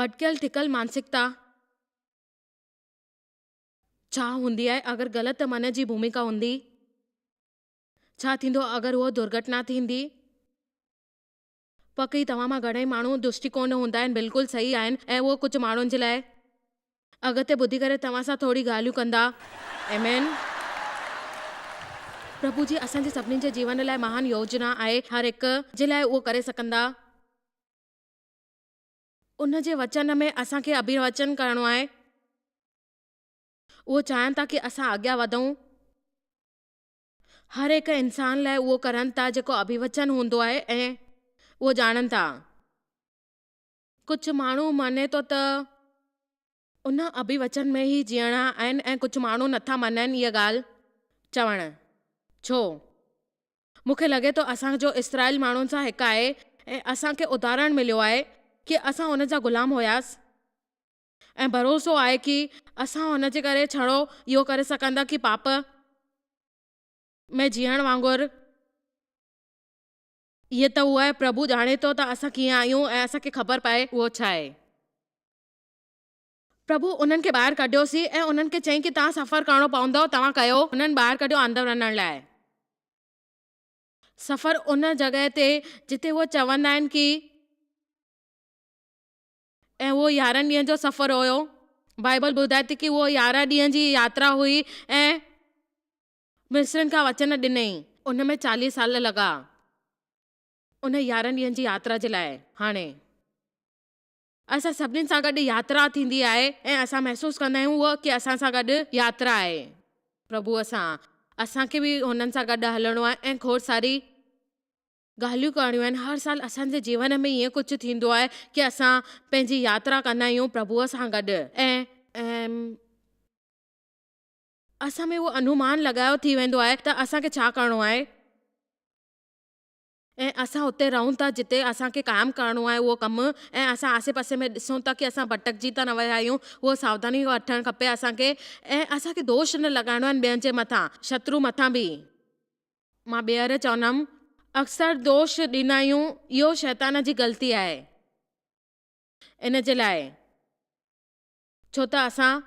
भटकियल tackle मानसिकता छा हूंदी आहे अगरि ग़लति मन जी भूमिका हूंदी? छा थींदो अगरि उहो दुर्घटना थींदी? पकि तव्हां मां घणेई माण्हू दृष्टिकोण हूंदा आहिनि, बिल्कुलु सही आहिनि, ऐं उहो कुझु माण्हुनि जे लाइ अॻिते ॿुधी करे तव्हां सां थोरी ॻाल्हियूं कंदा। आमेन। प्रभु जी असांजे सभिनी जे जीवन लाइ महान योजना आहे, हर हिक जे लाइ उहो करे सघंदा। उन जे वचन में असांखे अभिवचन करणो आहे। उहो चाहिनि था कि असां अॻियां वधूं। हर हिक इंसान लाइ उहो करनि था जेको अभिवचन हूंदो आहे, ऐं उहो ॼाणनि था। कुझु माण्हू मञे थो त उन अभिवचन में ई जीअणा आहिनि, ऐं कुझु माण्हू नथा मञनि इहा ॻाल्हि चवणु। छो? मूंखे लॻे थो असांजो इसराइल माण्हुनि सां हिकु आहे, ऐं असांखे उदाहरण मिलियो आहे कि असां हुन जा ग़ुलाम हुयासीं, ऐं भरोसो आहे कि असां हुन जे करे छड़ो इहो करे सघंदा कि पाप में जीअण वांगुरु। इहे त उहो आहे, प्रभु ॼाणे थो त असां कीअं आहियूं ऐं असांखे ख़बर पए उहो छा आहे। प्रभु उन्हनि खे ॿाहिरि कढियोसीं ऐं उन्हनि खे चईं कि तव्हां सफ़र करणो पवंदो, तव्हां कयो। उन्हनि ॿाहिरि कढियो अंदरि वञण लाइ। सफ़र उन जॻह ते जिते उहो चवंदा आहिनि कि, ऐं उहो 11 ॾींहंनि जो सफ़र हुयो। बाइबल ॿुधाए थी कि उहो 11 ॾींहंनि जी यात्रा हुई, ऐं मिस्रनि खां वचन ॾिनई। उन में 40 साल लॻा उन 11 ॾींहंनि जी यात्रा जे लाइ। हाणे असां सभिनीनि सां गॾु यात्रा थींदी आहे, ऐं असां महसूसु कंदा आहियूं उहो कि असां सां गॾु यात्रा आहे प्रभुअ सां। असांखे बि हुननि सां गॾु हलणो आहे, ऐं खोड़ सारी ॻाल्हियूं करणियूं आहिनि। हर साल असांजे जीवन में ईअं कुझु थींदो आहे कि असां पंहिंजी यात्रा कंदा आहियूं प्रभुअ सां गॾु, ऐं असां में उहो अनुमान लॻायो थी वेंदो आहे त असांखे छा करणो आहे, ऐं असां उते रहूं था जिते असांखे क़ाइमु करणो आहे उहो कमु, ऐं असां आसे पासे में ॾिसूं था कि असां भटकजी त न विया आहियूं। उहो सावधानी वठणु खपे असांखे, ऐं असांखे दोष न लॻाइणो आहे ॿियनि जे मथां, शत्रु मथां बि। मां ॿीहर चवंदमि, अक्सर दोष ॾींदा आहियूं, इहो शैतान जी ग़लती आहे। इन जे लाइ छो त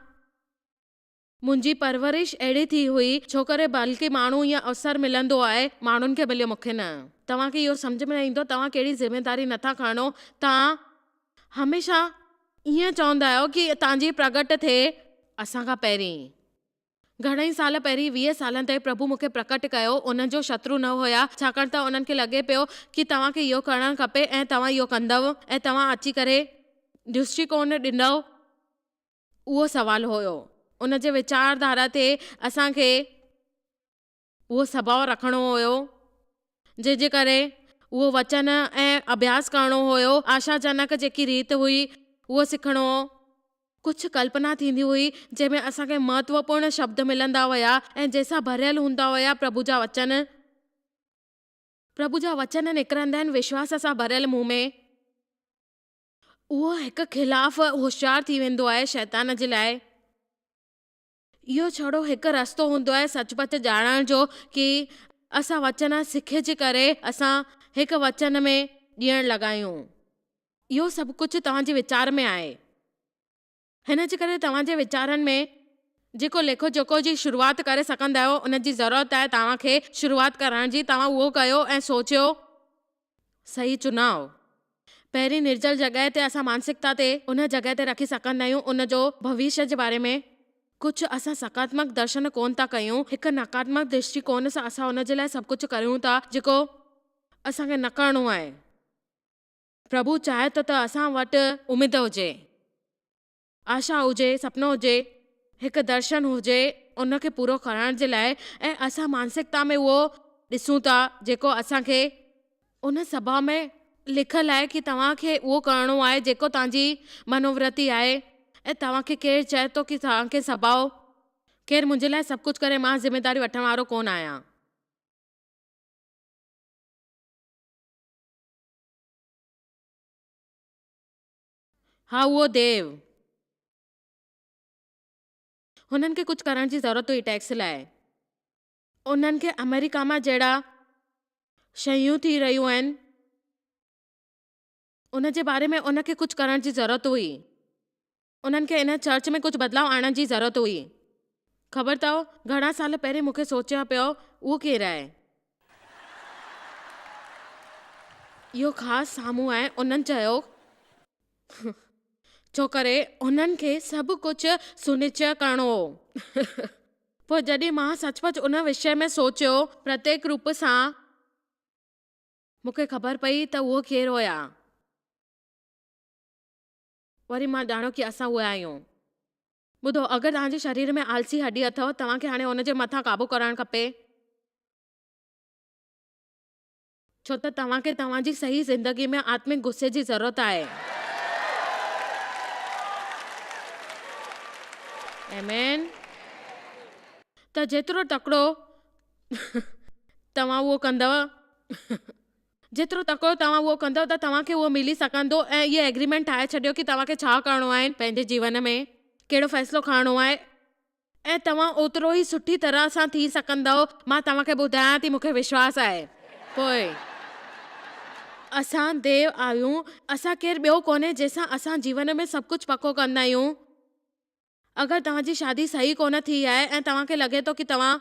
मुंहिंजी परवरिश अहिड़ी थी हुई, छोकरे बल्कि माण्हू ईअं अवसर मिलंदो आहे, माण्हुनि खे मिलियो, मूंखे न। तव्हांखे इहो सम्झ में न ईंदो, तव्हां कहिड़ी ज़िमेदारी नथा खणो। तव्हां हमेशा ईअं चवंदा आहियो कि तव्हांजी प्रगट थिए असां खां पहिरीं। घणेई साल पहिरीं 20 सालनि ताईं प्रभु मूंखे प्रकट कयो। उन जो शत्रु न हुया, छाकाणि त उन्हनि खे लॻे पियो कि तव्हांखे इहो करणु खपे ऐं तव्हां इहो कंदव, ऐं तव्हां अची करे दृष्टिकोण ॾींदव। उहो सवाल हुयो। उन जे वीचारधारा ते असांखे उहो स्वभाव रखणो हुयो, जंहिंजे करे उहो वचन ऐं अभ्यास करणो हुयो। आशाजनक जेकी रीत हुई उहो सिखणो हो। कुझु कल्पना थींदी हुई जंहिंमें असांखे महत्वपूर्ण शब्द मिलंदा हुया, ऐं जंहिंसां भरियल हूंदा हुया प्रभु जा वचन। प्रभु जा वचन निकिरंदा आहिनि विश्वास सां भरियल मुंहं में। उहो हिकु ख़िलाफ़ होशियार थी वेंदो आहे शैतान जे लाइ। इहो छड़ो हिकु रस्तो हूंदो आहे सचपच ॼाणण जो कि असां वचन सिखिजी करे असां हिकु वचन में ॾियण लॻायूं। इहो सभु कुझु तव्हांजे वीचार में आहे। हिन जे करे तव्हांजे वीचारनि में जेको लेखो जोखो जी शुरूआति करे सघंदा आहियो, उन जी ज़रूरत आहे तव्हांखे शुरूआति करण जी। तव्हां उहो कयो ऐं सोचियो सही चुनाव। पहिरीं निर्जल जॻह ते असां मानसिकता ते उन जॻह ते रखी सघंदा आहियूं उन जो भविष्य जे बारे में। कुझु असां सकारात्मक दर्शन कोन था कयूं, हिकु नकारात्मक दृष्टिकोण सां असां हुन जे लाइ सभु कुझु करियूं था जेको असांखे न करणो आहे। प्रभु चाहे त असां वटि उमेद हुजे, आशा हुजे, सपनो हुजे, हिकु दर्शन हुजे उनखे पूरो करण जे लाइ, ऐं असां मानसिकता में उहो ॾिसूं था जेको असांखे उन सभा में लिखियलु आहे कि तव्हांखे उहो करणो आहे जेको तव्हांजी मनोवृत्ति आहे। ऐं तव्हांखे केरु चए थो कि तव्हांखे सभाउ, केरु मुंहिंजे लाइ सभु कुझु करे, मां ज़िमेदारी वठण वारो कोन आहियां। हा, उहो देव, हुननि खे कुझु करण जी ज़रूरत हुई टैक्स लाइ। उन्हनि खे अमेरिका मां जहिड़ा शयूं थी रहियूं आहिनि उन जे बारे में उनखे कुझु करण जी ज़रूरत हुई। उन्हनि खे इन चर्च में कुझु बदिलाव आणण जी ज़रूरत हुई। ख़बर अथव, घणा साल पहिरीं मूंखे सोचिया पियो उहो केरु आहे। इहो ख़ासि साम्हूं आहे। उन्हनि चयो छो करे उन्हनि खे सभु कुझु सुनिश्चय करणो हो। पोइ जॾहिं मां सचमुच उन विषय में सोचियो प्रत्येक रूप सां, मूंखे ख़बर पई त उहो केरु हुया। वरी मां ॼाणो कि असां उहे आहियूं। ॿुधो, अगरि तव्हांजे शरीर में आलसी हड्डी अथव, तव्हांखे हाणे हुन जे मथां काबू करणु खपे। छो त तव्हांखे तव्हांजी सही ज़िंदगी में आत्मिक गुस्से जी ज़रूरत आहे। आमीन। त जेतिरो तकिड़ो तव्हां उहो कंदव जेतिरो तकिड़ो तव्हां उहो कंदव त तव्हांखे उहो मिली सघंदो। ऐं इहे एग्रीमेंट ठाहे छॾियो कि तव्हांखे छा करिणो आहे पंहिंजे जीवन में, कहिड़ो फ़ैसिलो खणणो आहे, ऐं तव्हां ओतिरो ई सुठी तरह सां थी सघंदव। मां तव्हांखे ॿुधायां थी, मूंखे विश्वास आहे। पोइ असां देव आहियूं, असां केरु ॿियो कोन्हे जंहिंसां असां जीवन में सभु कुझु पको कंदा आहियूं। अगरि तव्हांजी शादी सही कोन थी आहे ऐं तव्हांखे लॻे थो कि तव्हां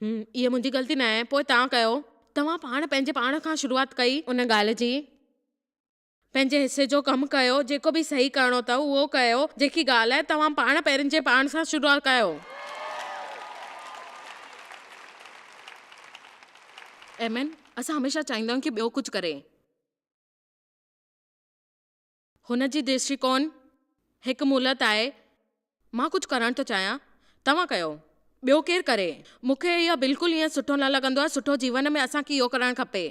इहा मुंहिंजी ग़लती न आहे, पोइ तव्हां कयो। तव्हां पंहिंजे पाण खां शुरूआत कई उन ॻाल्हि जी। पंहिंजे हिसे जो कमु कयो, जेको बि सही करिणो अथव उहो कयो। जेकी ॻाल्हि आहे तव्हां पंहिंजे पाण सां शुरूआत कयो। आमीन। असां हमेशह चाहींदा आहियूं कि ॿियो कुझु करे। हुन जी दृष्टिकोण हिकु मुहलत आहे, मां कुझु करणु थो चाहियां, तव्हां कयो, ॿियो केरु करे। मूंखे इहो बिल्कुलु ईअं सुठो न लॻंदो आहे। सुठो जीवन में असांखे इहो करणु खपे।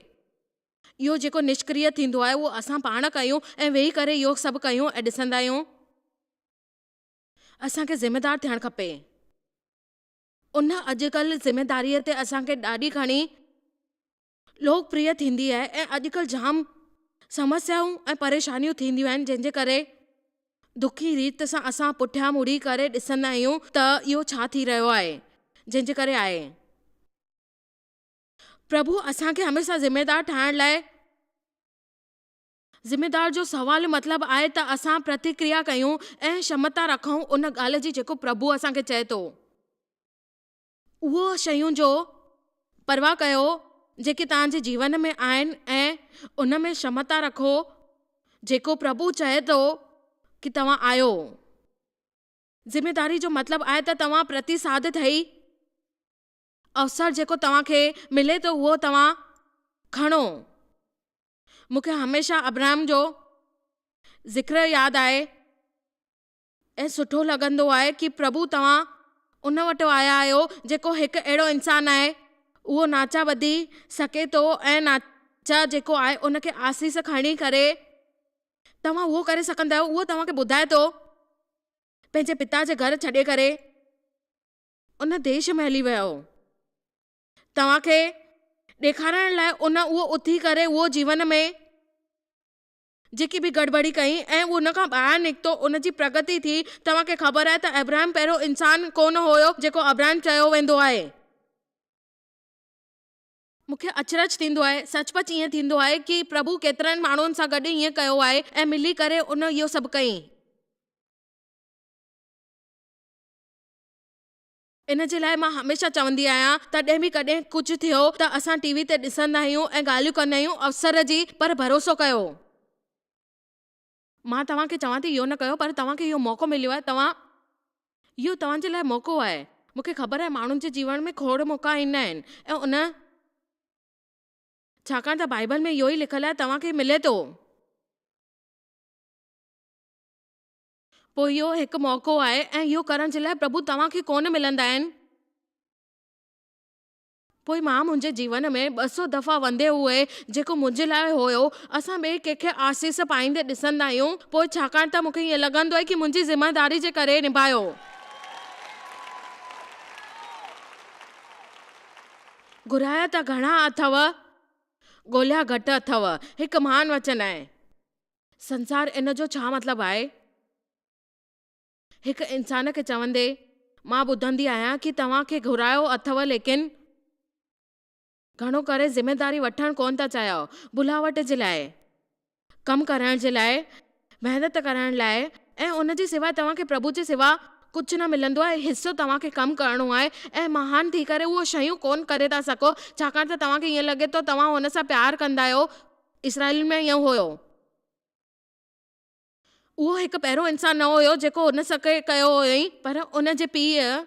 इहो जेको निष्क्रिय थींदो आहे उहो असां पाण कयूं ऐं वेही करे इहो सभु कयूं ऐं ॾिसंदा आहियूं। असांखे ज़िमेदार थियणु खपे। उन अॼुकल्ह ज़िमेदारीअ ते असांखे ॾाढी घणी लोकप्रिय थींदी आहे ऐं अॼुकल्ह जाम समस्याऊं ऐं परेशानियूं थींदियूं आहिनि, जंहिंजे करे दुखी रीत सां असां पुठियां मुड़ी करे ॾिसंदा आहियूं त इहो छा थी रहियो आहे, जंहिंजे करे आहे। प्रभु असांखे हमेशह ज़िमेदार ठाहिण लाइ, ज़िमेदार जो सवाल मतिलबु आहे त असां प्रतिक्रिया कयूं ऐं क्षमता रखूं उन ॻाल्हि जी जेको प्रभु असांखे चए थो। उहो शयूं जो परवाह कयो जेके तव्हांजे जीवन में आहिनि ऐं उन में क्षमता रखो जेको प्रभु चए थो कि तव्हां आहियो। ज़िमेदारी जो मतिलबु आहे त तव्हां प्रतिसाद ठही अवसर जेको तव्हांखे मिले थो उहो तव्हां खणो। मूंखे हमेशह अब्राहम जो ज़िक्र यादि आहे ऐं सुठो लॻंदो आहे कि प्रभु तव्हां उन वटि आया आहियो जेको हिकु अहिड़ो इंसानु आहे, उहो नाचा ॿधी सघे थो ऐं नाचा जेको आहे उनखे आसीस खणी करे तव्हां उहो करे सघंदा आहियो। उहो तव्हांखे ॿुधाए थो पंहिंजे पिता जे घर छॾे करे उन देश में हली वियो। तव्हांखे ॾेखारण लाइ उहो उथी करे उहो जीवन में जेकी बि गड़बड़ी कई ऐं उन खां ॿाहिरि निकितो, उन जी प्रगति थी। तव्हांखे ख़बर आहे त अब्राहम पहिरियों इंसानु कोन हुयो जेको अब्राहम चयो वेंदो आहे। मूंखे अचरज थींदो आहे, सचपच ईअं थींदो आहे कि प्रभु केतिरनि माण्हुनि सां गॾु ईअं कयो आहे ऐं मिली करे उन इहो सभु कई। इन जे लाइ मां हमेशह चवंदी आहियां, तॾहिं बि कॾहिं कुझु थियो त असां टीवी ते ॾिसंदा आहियूं ऐं ॻाल्हियूं कंदा आहियूं अवसर जी, पर भरोसो कयो। मां तव्हांखे चवां थी इहो न कयो, पर तव्हांखे इहो मौक़ो मिलियो आहे। इहो तव्हांजे लाइ मौक़ो आहे। मूंखे ख़बर आहे माण्हुनि जे जीवन में खोड़ मौक़ा ईंदा आहिनि ऐं छाकाणि त बाइबल में इहो ई लिखियलु आहे, तव्हांखे मिले थो। पोइ इहो हिकु मौक़ो आहे ऐं इहो करण जे लाइ प्रभु तव्हांखे कोन मिलंदा आहिनि। पोइ मां मुंहिंजे जीवन में 200 दफ़ा वंदे हुए जेको मुंहिंजे लाइ हुयो, असां ॿिए कंहिंखे आसीस पाईंदे ॾिसंदा आहियूं। पोइ छाकाणि त मूंखे ईअं लॻंदो आहे कि मुंहिंजी ज़िमेदारी जे करे निभायो। घुराया त घणा अथव, ॻोल्हिया घटि अथव। हिकु महान वचन आहे। संसार इन जो छा मतिलबु आहे? हिकु इंसान खे चवंदे मां ॿुधंदी आहियां कि तव्हांखे घुरायो अथव लेकिन घणो करे ज़िम्मेदारी वठणु कोन था चाहियो, बुलावट जे लाइ, कमु करण जे लाइ, महिनत करण लाइ, ऐं उन जी सिवा तव्हांखे प्रभु जे सिवा कुझु न मिलंदो आहे। हिसो तव्हांखे कमु करणो आहे ऐं महान थी करे उहो शयूं कोन करे था सघो, छाकाणि त तव्हांखे ईअं लॻे थो तव्हां हुन सां प्यारु कंदा आहियो। इसराइल में ईअं हुयो, उहो हिकु पहिरियों इंसान न हुयो जेको हुन सां कयो हुयईं, पर उन जे पीउ,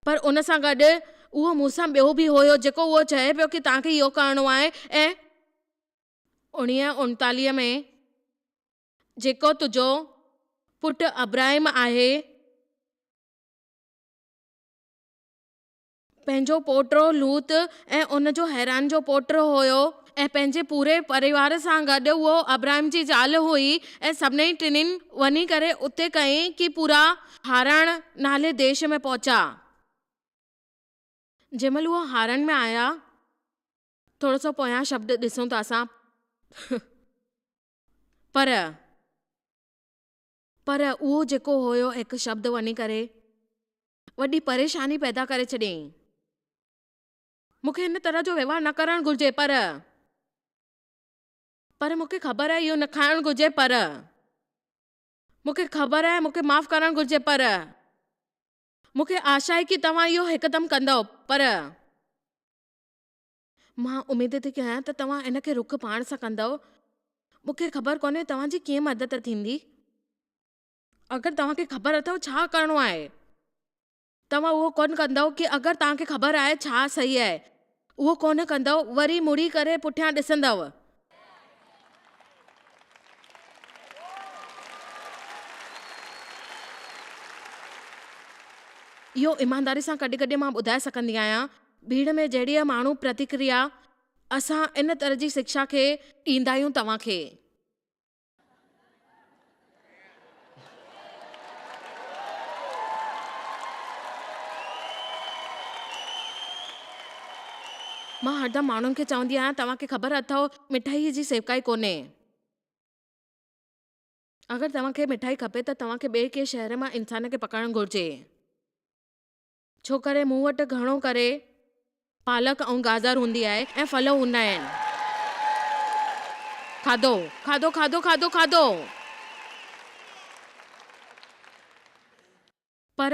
पर उन सां गॾु उहो मूंसां ॿियो बि हुयो जेको उहो चए पियो कि तव्हांखे इहो करणो आहे। ऐं 1939 में जेको तुंहिंजो पुटु अब्राहिम आहे, पंहिंजो पोटो लूत ऐं उन जो हैरान जो पोटो हुयो, ऐं पंहिंजे पूरे परिवार सां गॾु उहो अब्राहिम जी ज़ाल हुई, ऐं सभिनी टिनिनि वञी करे उते कयईं कि पूरा हारान नाले देश में पहुचा। जंहिंमहिल उहो हारान में आया, थोरो सो पोयां शब्द ॾिसूं था असां, पर उहो जेको हुयो हिकु शब्द वञी करे वॾी परेशानी पैदा करे छॾियईं। मूंखे हिन तरह जो व्यवहार न करणु घुरिजे, पर मूंखे ख़बर आहे इहो न खाइणु घुरिजे, पर मूंखे ख़बर आहे मूंखे माफ़ करणु घुरिजे, पर मूंखे आशा आहे कि तव्हां इहो हिकदमि कंदव, पर मां उमेद थी कयां त तव्हां इन खे रुख पाण सां कंदव। मूंखे ख़बर कोन्हे तव्हांजी कीअं मदद थींदी। अगरि तव्हांखे ख़बर अथव छा करणो आहे, तव्हां उहो कोन कंदव कि अगरि तव्हांखे ख़बर आहे छा सही आहे, उहो कोन कंदव, वरी मुड़ी करे पुठियां ॾिसंदव। इहो ईमानदारी सां कॾहिं कॾहिं मां ॿुधाए सघंदी आहियां, भीड़ में जहिड़ी माण्हू प्रतिक्रिया असां इन तरह जी शिक्षा खे ॾींदा आहियूं तव्हांखे। मां हरदम माण्हुनि खे चवंदी आहियां तव्हांखे ख़बर अथव मिठाई जी सेवकाई कोन्हे। अगरि तव्हांखे मिठाई खपे त तव्हांखे ॿिए कंहिं शहर मां इंसान खे पकड़णु घुरिजे, छो करे मूं वटि घणो करे पालक ऐं गाजर हूंदी आहे ऐं फल हूंदा आहिनि। खाधो खाधो खाधो खाधो खाधो पर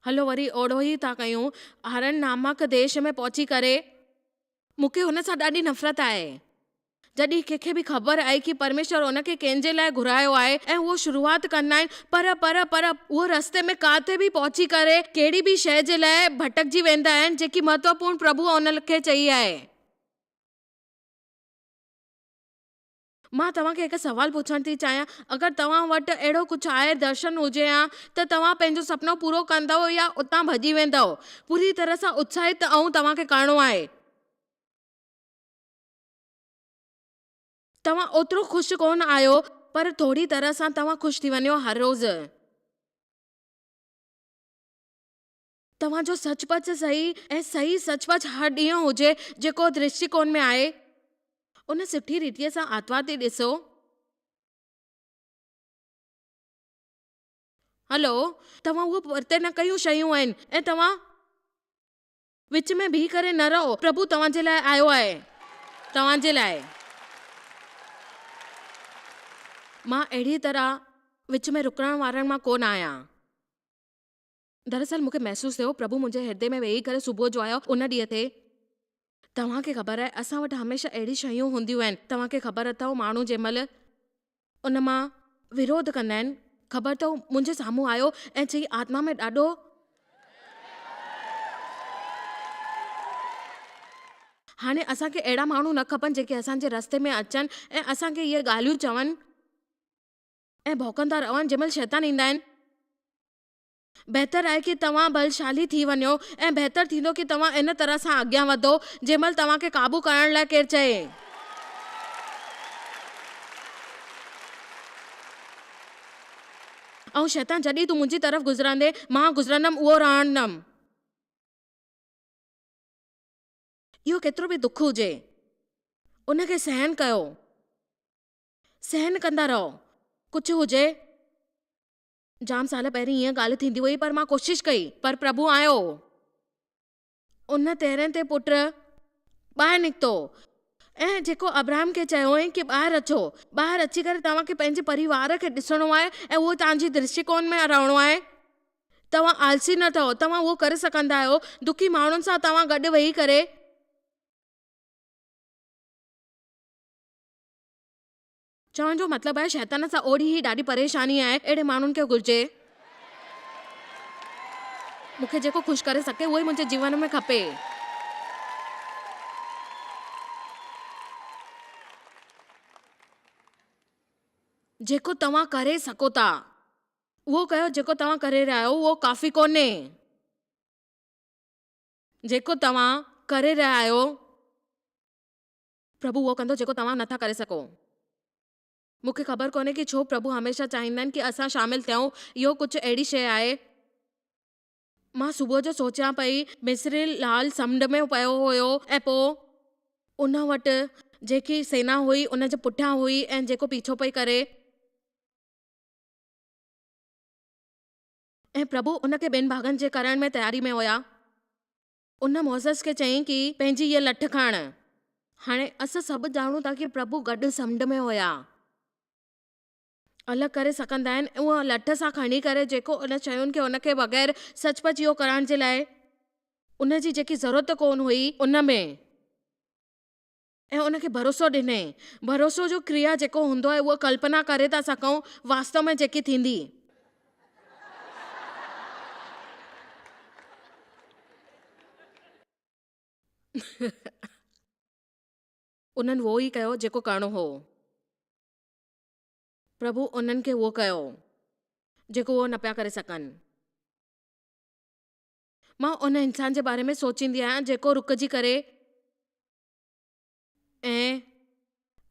हलो वरी ओड़ो ई था कयूं। हारन नामक देश में पहुची करे मूंखे हुन सां ॾाढी नफ़रत आहे। जॾहिं कंहिंखे बि ख़बर आहे कि परमेश्वर उनखे कंहिंजे लाइ घुरायो आहे ऐं उहो शुरूआत कंदा आहिनि, पर उहो रस्ते में काथे बि पहुची करे कहिड़ी बि शइ जे लाइ भटकजी वेंदा आहिनि जेकी महत्वपूर्ण प्रभु उन खे चई आहे। मां तव्हांखे हिकु सवाल पुछण थी चाहियां, अगरि तव्हां वटि अहिड़ो कुझु आहे, दर्शन हुजे हा, त तव्हां पंहिंजो सुपिनो पूरो कंदव या उतां भॼी वेंदव? पूरी तरह सां उत्साहित ऐं तव्हांखे करणो आहे। तव्हां ओतिरो ख़ुशि कोन आहियो, पर थोरी तरह सां तव्हां ख़ुशि थी वञो हर रोज़। तव्हांजो सचपच सही ऐं सही सचपच हर ॾींहुं हुजे जेको दृष्टिकोण में आहे, उन सुठी रीतिअ सां आतवार ते ॾिसो। हलो, तव्हां उहो परते न कयूं शयूं आहिनि ऐं तव्हां विच में बीह करे न रहो। प्रभु तव्हांजे लाइ आयो आहे, तव्हांजे लाइ। मां अहिड़ी तरह विच में रुकण वारनि मां कोन आहियां। दरअसल मूंखे महसूस थियो प्रभु मुंहिंजे हृदय में वेही करे सुबुह जो आयो उन ॾींहं ते। तव्हांखे ख़बर आहे असां वटि हमेशह अहिड़ी शयूं हूंदियूं आहिनि, तव्हांखे ख़बर अथव माण्हू जंहिं महिल उन मां विरोध कंदा आहिनि। ख़बर अथव मुंहिंजे साम्हूं आयो ऐं चई आत्मा में ॾाढो हाणे असांखे अहिड़ा माण्हू न खपनि जेके असांजे रस्ते में अचनि ऐं असांखे इहे ॻाल्हियूं चवनि ऐं भौंकंदा रहनि जंहिं महिल शैतान ईंदा आहिनि। बहितर आहे कि तव्हां बलशाली थी वञो ऐं बहितर थींदो कि तव्हां इन तरह सां अॻियां वधो जंहिं महिल तव्हांखे क़ाबू करण लाइ केरु चए। ऐं शैतान जॾहिं तूं मुंहिंजी तरफ़ गुज़रंदे मां गुज़रंदमि उहो रहंदमि। इहो केतिरो बि दुख हुजे उनखे सहन कयो, सहन कंदा रहो। कुझु हुजे, जाम साल पहिरीं ईअं ॻाल्हि थींदी हुई पर मां कोशिशि कई, पर प्रभु आयो। उन तेरहं ते पुट ॿाहिरि निकितो ऐं जेको अब्राहम खे चयो हुई कि ॿाहिरि अचो, ॿाहिरि अची करे तव्हांखे पंहिंजे परिवार खे ॾिसणो आहे ऐं उहो तव्हांजी दृष्टिकोण में रहणो आहे। तव्हां आलसी न ठहो, तव्हां उहो करे सघंदा आहियो। दुखी माण्हुनि सां तव्हां गॾु वेही करे चवण जो मतिलबु आहे शैतान सां ओड़ी ई ॾाढी परेशानी आहे। अहिड़े माण्हुनि खे घुर्जे। मूंखे जेको ख़ुशि करे सघे उहो ई मुंहिंजे जीवन में खपे। जेको तव्हां करे सघो था उहो कयो। जेको तव्हां करे रहिया आहियो उहो काफ़ी कोन्हे। जेको तव्हां करे रहिया आहियो प्रभु उहो कंदो जेको तव्हां नथा करे सघो। मूंखे ख़बर कोन्हे कि छो प्रभु हमेशह चाहींदा आहिनि कि असां शामिल थियूं। इहो कुझु अहिड़ी शइ आहे। मां सुबुह जो सोचियां पई, मिस्री लाल समुंड में पियो हुयो ऐं पोइ उन वटि जेकी सेना हुई उन जे पुठियां हुई ऐं जेको पीछो पई करे, ऐं प्रभु उन खे ॿिनि भागनि जे करण में तयारी में हुया। उन मोसेस खे चयईं कि पंहिंजी हीअ लठ खण। हाणे असां सभु ॼाणूं था कि प्रभु गॾु समुंड में हुया, अलॻि करे सघंदा आहिनि। उहा लठ सां खणी करे जेको उन शयुनि खे उनखे बग़ैर सचपच इहो करण जे लाइ उन जी जेकी ज़रूरत कोन हुई उन में, ऐं उनखे भरोसो ॾिनई। भरोसो जो क्रिया जेको हूंदो आहे उहो कल्पना करे था सघूं वास्तव में जेकी थींदी। उन्हनि उहो ई कयो जेको करणो हो। प्रभु उन्हनि खे उहो कयो जेको उहो न पिया करे सघनि। मां उन इंसान जे बारे में सोचींदी आहियां जेको रुकजी करे ऐं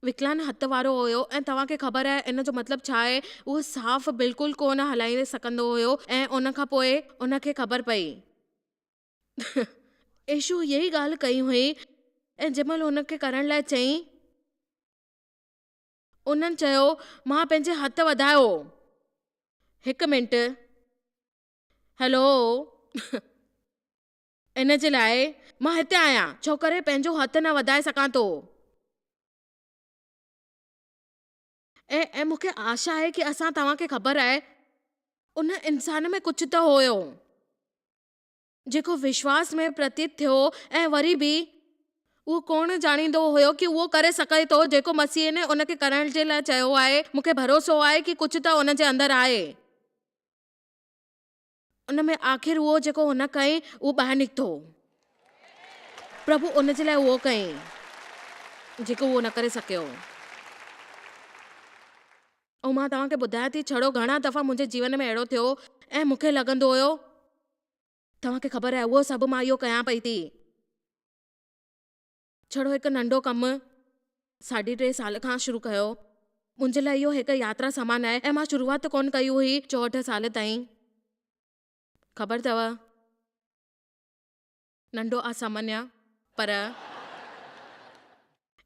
विकलांग हथ वारो हुयो, ऐं तव्हांखे ख़बर आहे इन जो मतिलबु छा आहे। उहो साफ़ बिल्कुलु कोन हलाए सघंदो हुयो ऐं उन खां पोइ उनखे ख़बर पई। यीशु इहा ई ॻाल्हि कई हुई ऐं जंहिंमहिल उनखे करण लाइ चयईं, उन्हनि चयो मां पंहिंजे हथ वधायो। हिकु मिंट, हेलो, इन जे लाइ मां हिते आहियां छो करे पंहिंजो हथ न वधाए सघां थो। ऐं मूंखे आशा आहे कि असां तव्हांखे ख़बर आहे उन इंसान में कुझु त हुयो जेको विश्वास में प्रतीत थियो, ऐं वरी बि उहो कोन ॼाणींदो हुयो कि उहो करे सघे थो जेको मसीह ने उनखे करण जे लाइ चयो आहे। मूंखे भरोसो आहे कि कुझु त उन जे अंदरि आहे। उन में आख़िर उहो जेको हुन कयईं उहो ॿाहिरि निकितो। प्रभु उन जे लाइ उहो कयईं जेको उहो न करे सघियो। ऐं मां तव्हांखे ॿुधायां थी, छड़ो घणा दफ़ा मुंहिंजे जीवन में अहिड़ो थियो ऐं मूंखे लॻंदो हुयो तव्हांखे ख़बर आहे उहो सभु मां इहो कयां पई थी। छड़ो हिकु नंढो कमु 3.5 साल खां शुरू कयो। मुंहिंजे लाइ इहो हिकु यात्रा समान आहे ऐं मां शुरूआत कोन कई हुई 64 साल ताईं। ख़बर अथव, नंढो असामान्य, पर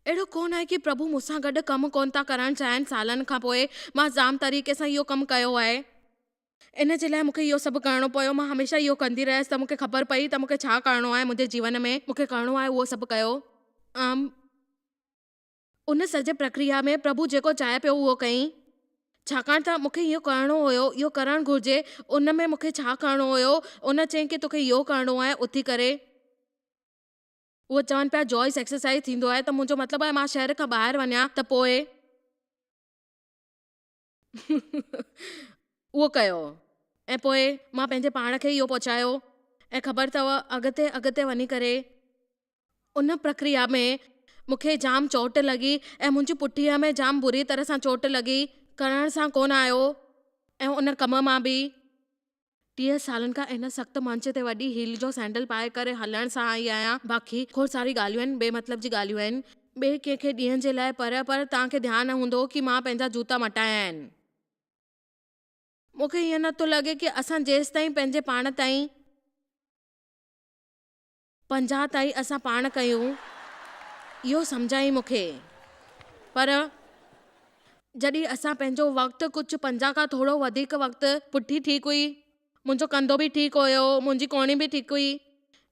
अहिड़ो कोन आहे कि प्रभु मूंसां गॾु कमु कोन था करणु चाहिनि। सालनि खां पोइ मां जाम तरीक़े सां इहो कमु कयो आहे। इन जे लाइ मूंखे इहो सभु करणो पियो। मां हमेशह इहो कंदी रहियसि त मूंखे ख़बर पई त मूंखे छा करणो आहे मुंहिंजे जीवन में। मूंखे करणो आहे उहो सभु कयो। उन सॼे प्रक्रिया में प्रभु जेको चाहे पियो उहो कयईं, छाकाणि त मूंखे इहो करणो हुयो, इहो करणु घुरिजे। उन में मूंखे छा करणो हुयो, उन चयईं कि तोखे इहो करणो आहे। उथी करे उहो चवनि पिया जॉइस एक्सरसाइज थींदो आहे, त मुंहिंजो मतिलबु आहे मां शहर खां ॿाहिरि वञा त पोइ उहो कयो। ऐं पोइ मां पंहिंजे पाण खे इहो पहुचायो। ऐं ख़बर अथव अॻिते अॻिते वञी करे उन प्रक्रिया में मूंखे जाम चोट लॻी ऐं मुंहिंजी पुठीअ में जाम बुरी तरह सां चोट लॻी। करण सां कोन आयो ऐं उन कम मां बि 30 सालनि खां इन सख़्त मंच ते वॾी हील जो सैंडल पाए करे हलण सां आई आहियां। बाक़ी खोड़ सारी ॻाल्हियूं आहिनि, बेमतलब जी ॻाल्हियूं आहिनि, ॿिए कंहिंखे ॾींहं जे लाइ। पर तव्हांखे ध्यानु हूंदो कि मां पंहिंजा जूता मटाया आहिनि। मूंखे ईअं नथो लॻे कि असां जेसि ताईं पंहिंजे पाण ताईं 50 ताईं असां पाण कयूं, इहो सम्झाई मूंखे। पर जॾहिं असां पंहिंजो वक़्तु कुझु 50 खां थोरो वधीक वक़्तु पुठी ठीकु हुई, मुंहिंजो कंधो बि ठीकु हुयो, मुंहिंजी कोणी बि ठीकु हुई,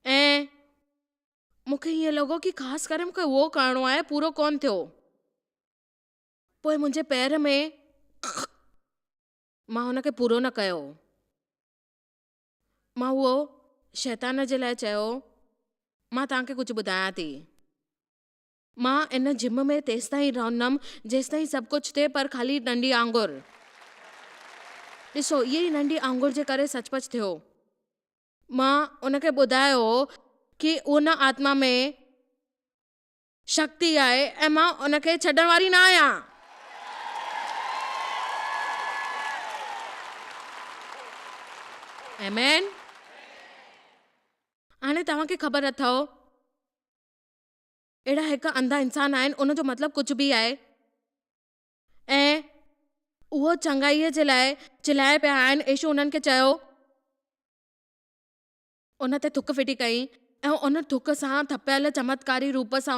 ऐं मूंखे ईअं लॻो कि ख़ासि करे मूंखे उहो करिणो आहे, पूरो कोन थियो। पोइ मुंहिंजे पैर में मां हुनखे पूरो न कयो। मां उहो शैतान जे लाइ चयो। मां तव्हांखे कुझु ॿुधायां थी, मां इन जिम में तेसि ताईं रहंदमि जेसि ताईं सभु कुझु थिए, पर ख़ाली नंढी आंगुर। ॾिसो, इहे ई नंढी आंगुर जे करे सचपच थियो। मां उनखे ॿुधायो कि उन आत्मा में शक्ति आहे ऐं मां उनखे छॾण वारी न आहियां। आमेन। हाणे तव्हांखे ख़बर अथव, अहिड़ा हिकु अंधा इंसान आहिनि, उनजो मतिलबु कुझु बि आहे, ऐं उहो चङाईअ जे लाइ चिल्लाए पिया आहिनि। यीशु उन्हनि खे चयो, उन ते थुक फिटी कई ऐं उन थुक सां थपियल चमत्कारी रूप सां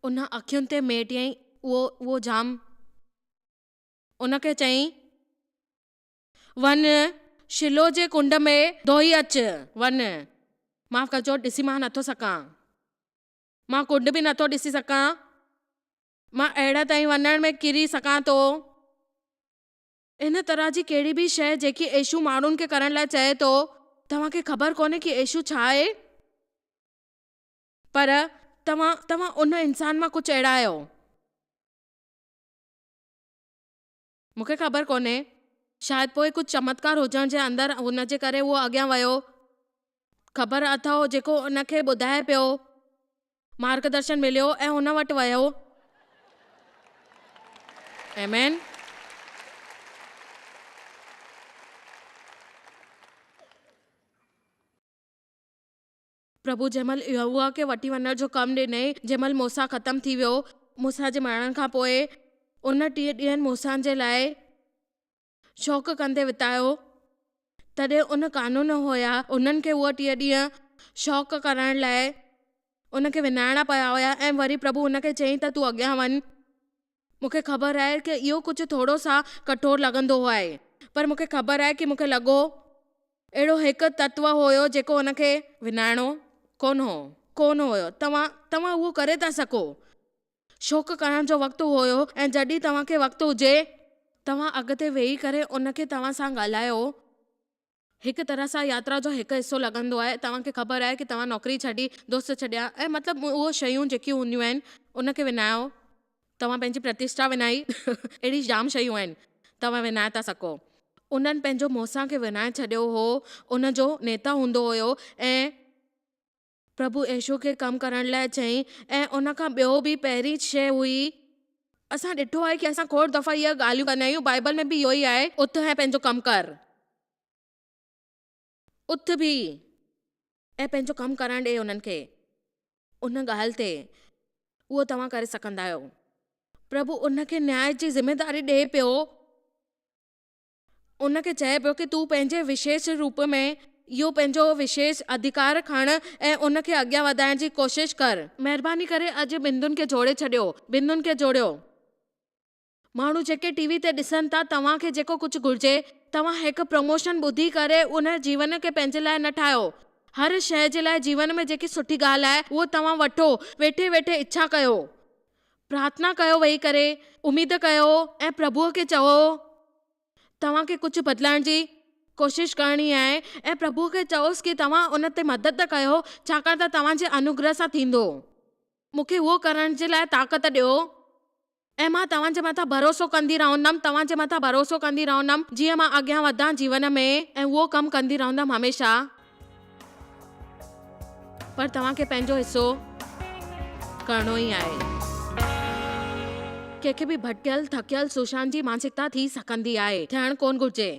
उन अखियुनि ते मेटियईं। उहो जाम उनखे चयईं, वञ शिलो जे कुंड में धोई अच। वञ, माफ़ कजो, ॾिसी मां नथो सघां, मां कुंड बि नथो ॾिसी सघां, मां अहिड़ा ताईं वञण में किरी सघां थो। इन तरह जी कहिड़ी बि शइ जेकी यीशु माण्हुनि खे करण लाइ चए थो, तव्हांखे ख़बर कोन्हे कि यीशु छा आहे, पर तव्हां उन इंसान मां कुझु अहिड़ा आहियो। मूंखे ख़बर कोन्हे, शायदि पोइ कुझु चमत्कार हुजण जे अंदरि हुन जे करे उहो अॻियां वियो। ख़बर अथव, जेको उनखे ॿुधाए पियो, मार्गदर्शन मिलियो ऐं हुन वटि वियो। आमेन। प्रभु जंहिंमहिल यहोवा खे वठी वञण जो कमु ॾिनई, जंहिंमहिल मूसा ख़तमु थी वियो, मूसा जे मरण खां पोइ उन 30 ॾींहंनि मूसा जे लाइ शौक़ कंदे वितायो। तॾहिं उन कानून हुया, उन्हनि खे उहे 30 ॾींहं शौक़ करण लाइ उनखे विञाइणा पिया हुया, ऐं वरी प्रभु उनखे चयईं त तूं अॻियां वञ। मूंखे ख़बर आहे कि इहो कुझु थोरो सा कठोर लॻंदो आहे, पर मूंखे ख़बर आहे कि मूंखे लॻो अहिड़ो हिकु तत्व हुयो जेको उनखे विञाइणो कोन हुयो। तव्हां उहो करे था सघो। शौक़ करण जो वक़्तु हुयो, ऐं जॾहिं तव्हांखे वक़्तु हुजे, तव्हां अॻिते वेही करे उनखे तव्हां सां ॻाल्हायो। हिकु तरह सां यात्रा जो हिकु हिसो लॻंदो आहे। तव्हांखे ख़बर आहे कि तव्हां नौकरी छॾी, दोस्त छॾिया, ऐं मतिलबु उहो शयूं जेकी हूंदियूं आहिनि उनखे विञायो। तव्हां पंहिंजी प्रतिष्ठा विञाई अहिड़ी जाम शयूं आहिनि, तव्हां विञाए था सघो। उन्हनि पंहिंजो मूसा खे विञाए छॾियो हो, उनजो नेता हूंदो हुयो, ऐं प्रभु यीशु खे कमु करण लाइ चयईं। ऐं उन खां ॿियो बि पहिरीं शइ हुई, असां ॾिठो आहे कि असां खोड़ दफ़ा इहा ॻाल्हियूं कंदा आहियूं, बाइबल में बि इहो ई आहे, उथ ऐं पंहिंजो कमु कर। उथ बि ऐं पंहिंजो कमु करणु ॾे उन्हनि खे। उन ॻाल्हि ते उहो तव्हां करे सघंदा आहियो। प्रभु उनखे न्याय जी ज़िमेदारी ॾे पियो। उनखे चए पियो कि तूं पंहिंजे विशेष रूप में इहो पंहिंजो विशेष अधिकार खण ऐं उनखे अॻियां वधाइण जी कोशिश कर। महिरबानी करे अॼु बिंदुनि खे जोड़े छॾियो, बिंदुनि खे जोड़ियो। माण्हू जेके टीवी ते ॾिसनि था, तव्हांखे जेको कुझु घुर्जे, तव्हां हिकु प्रमोशन ॿुधी करे उन जीवन खे पंहिंजे लाइ न ठाहियो। हर शइ जे लाइ जीवन में जेकी सुठी ॻाल्हि आहे उहो तव्हां वठो। वेठे वेठे इच्छा कयो, प्रार्थना कयो, वेही करे उमेद कयो, ऐं प्रभुअ खे चओ तव्हांखे कुझु बदिलाइण जी कोशिश करणी आहे, ऐं प्रभुअ खे चओसि कि तव्हां उन ते मदद कयो, छाकाणि त तव्हांजे अनुग्रह सां थींदो। मूंखे उहो करण जे लाइ ताक़त ॾियो, ऐं मां तव्हांजे मथां भरोसो कंदी रहंदमि, तव्हांजे मथां भरोसो कंदी रहंदमि, जीअं मां अॻियां वधां जीवन में, ऐं उहो कमु कंदी रहंदमि हमेशा। पर तव्हांखे पंहिंजो हिसो करणो ई आहे। कंहिंखे बि भटकियल, थकियल, सुशांत जी मानसिकता थी सघंदी आहे, थियणु कोन घुर्जे।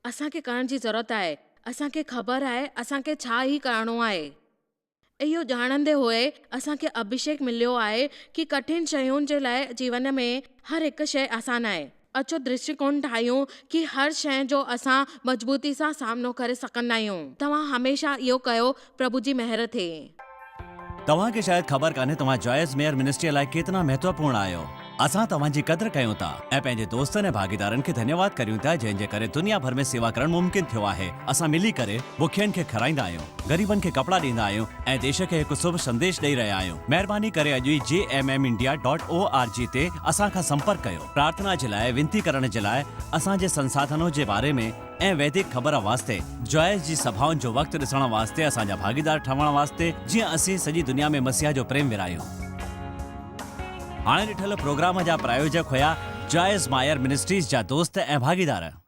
असांखे करण जी ज़रूरत आहे। असांखे ख़बर आहे असांखे छा ई करणो आहे। इहो ॼाणंदे हुए असांखे अभिषेक मिलियो आहे कि कठिन शयुनि जे लाइ जीवन में हर हिकु शइ आसान आहे। अचो दृष्टिकोण ठाहियूं कि हर शइ जो असां मज़बूती सां सामनो करे सघंदा आहियूं। तव्हां हमेशा इहो कयो। प्रभु जी महिर थिए। तव्हांखे शायदि ख़बर कान्हे तव्हां जॉयस मेयर मिनिस्ट्री लाइ केतिरा महत्वपूर्ण आहियो। असां तव्हांजी क़दुरु कयूं था ऐं पंहिंजे दोस्तनि ऐं भागीदारनि खे धन्यवाद करियूं था जंहिंजे करे दुनिया भर में सेवा करणु मुमकिन थियो आहे। असां मिली करे बुखियनि खे खाराईंदा आहियूं, ग़रीबनि खे कपिड़ा ॾींदा आहियूं ऐं देश खे हिकु शुभ संदेश ॾेई रहिया आहियूं। महिरबानी करे अॼु ई jmmindia.org ते असां खां संपर्क कयो। प्रार्थना जे लाइ, विनती करण जे लाइ, असांजे संसाधनों जे बारे में ऐं वैदिक ख़बर वास्ते, जॉयस जी सभाउनि जो वक़्तु ॾिसण वास्ते, असांजा भागीदार ठहण वास्ते, जीअं असीं सॼी दुनिया में मसीहा जो प्रेम विरायूं। हाणे ॾिठल प्रोग्राम जा प्रायोजक हुया जॉयस मायर मिनिस्ट्रीज़ जा दोस्त ऐं भागीदार।